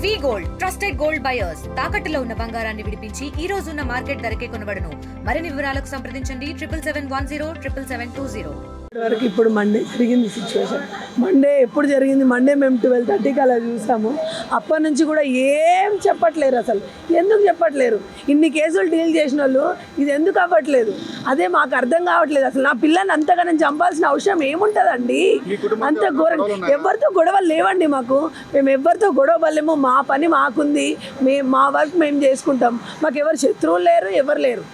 వి gold trusted gold buyers తాకట్టులో ఉన్న బంగారాన్ని విడిపించి ఈ రోజు ఉన్న మార్కెట్ ధరకే కొనబడును. మరిన్ని వివరాలకు సంప్రదించండి 77107720. వరకు ఇప్పుడు మండే జరిగింది సిచ్యువేషన్. మండే ఎప్పుడు జరిగింది? మండే మేము 12:30కి అలా చూసాము. అప్పటి నుంచి కూడా ఏం చెప్పట్లేరు. అసలు ఎందుకు చెప్పట్లేరు? ఇన్ని కేసులు డీల్ చేసిన వాళ్ళు ఇది ఎందుకు అవ్వట్లేదు? అదే మాకు అర్థం కావట్లేదు. అసలు నా పిల్లని అంతగా నేను చంపాల్సిన అవసరం ఏముంటుందండి? అంత ఘోరం. ఎవరితో గొడవలు లేవండి మాకు. మేము ఎవరితో గొడవ పడలేము. మా పని మాకుంది. మా వర్క్ మేము చేసుకుంటాం. మాకు ఎవరు శత్రువులు లేరు, ఎవరు లేరు.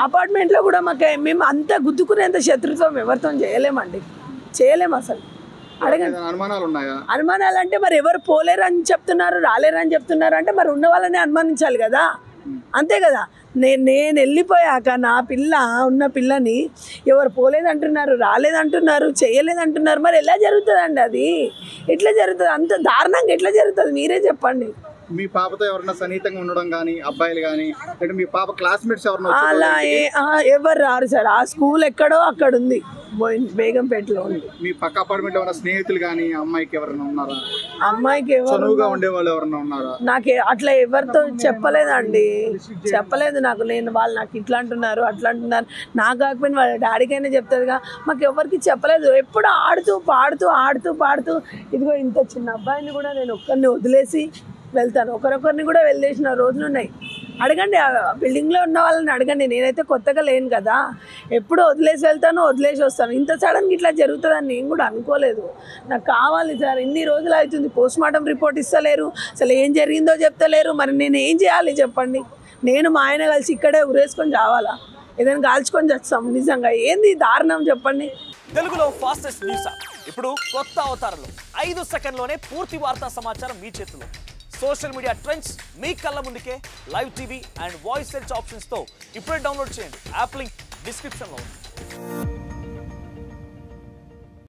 అపార్ట్మెంట్లో కూడా మేము అంత గుద్దుకునేంత శత్రుత్వం ఎవరితో చేయలేమండి. చేయలేము అసలు. అడగండి. అనుమానాలు అంటే మరి ఎవరు పోలేరు అని చెప్తున్నారు, రాలేరు అని చెప్తున్నారు అంటే మరి ఉన్న వాళ్ళని అనుమానించాలి కదా. అంతే కదా. నేను వెళ్ళిపోయాక నా ఉన్న పిల్లని ఎవరు పోలేదంటున్నారు, రాలేదంటున్నారు, చేయలేదంటున్నారు. మరి ఎలా జరుగుతుందండి? అది ఎట్లా జరుగుతుంది? అంత దారుణంగా ఎట్లా జరుగుతుంది? మీరే చెప్పండి. మీ పాపతో ఎవరైనా సన్నిహితంగా ఉండడం కానీ, అబ్బాయిలు కానీ, అంటే మీ పాప క్లాస్మేట్స్ ఎవరైనా అలా ఎవరు రారు సార్. ఆ స్కూల్ ఎక్కడో అక్కడ ఉంది, బేగంపేటలో ఉంది. మీ పక్క అపార్ట్మెంట్ ఎవరైనా స్నేహితులు కానీ అమ్మాయికి ఎవరైనా ఉన్నారా? అమ్మాయికి ఎవరుగా ఉండేవాళ్ళు ఎవరైనా ఉన్నారా? నాకు అట్లా ఎవరితో చెప్పలేదండి, చెప్పలేదు నాకు. వాళ్ళు నాకు ఇట్లా అంటున్నారు, అట్లా అంటున్నారు. నాకు కాకపోయినా వాళ్ళ డాడీకైనా చెప్తుందిగా. మాకు ఎవరికి చెప్పలేదు. ఎప్పుడు ఆడుతూ పాడుతూ ఇదిగో ఇంత చిన్న అబ్బాయిని కూడా నేను ఒక్కరిని వదిలేసి వెళ్తాను. ఒకరొకరిని కూడా వెళ్ళేసిన రోజులు ఉన్నాయి. అడగండి, ఆ బిల్డింగ్లో ఉన్న వాళ్ళని అడగండి. నేనైతే కొత్తగా లేను కదా. ఎప్పుడు వదిలేసి వెళ్తాను, వదిలేసి వస్తాను. ఇంత సడన్గా ఇట్లా జరుగుతుందని నేను కూడా అనుకోలేదు. నాకు కావాలి సార్. ఇన్ని రోజులు అవుతుంది, పోస్ట్మార్టం రిపోర్ట్ ఇస్తలేరు, అసలు ఏం జరిగిందో చెప్తలేరు. మరి నేను ఏం చేయాలి చెప్పండి? నేను మా ఆయన కలిసి ఇక్కడే ఉరేసుకొని చావాలా? ఏదైనా కాల్చుకొని చస్తాం? నిజంగా ఏంది దారుణం చెప్పండి. తెలుగులో ఫాస్టెస్ట్ న్యూస్ ఇప్పుడు కొత్త అవతారంలో 5 సెకండ్లోనే పూర్తి వార్తా సమాచారం మీ చేతిలో. సోషల్ మీడియా ట్రెండ్స్ మీ కళ్ళ ముందుకే live TV and voice search ఆప్షన్స్తో ఇప్పుడే డౌన్లోడ్ చేయండి. యాప్ లింక్ డిస్క్రిప్షన్లో ఉంది.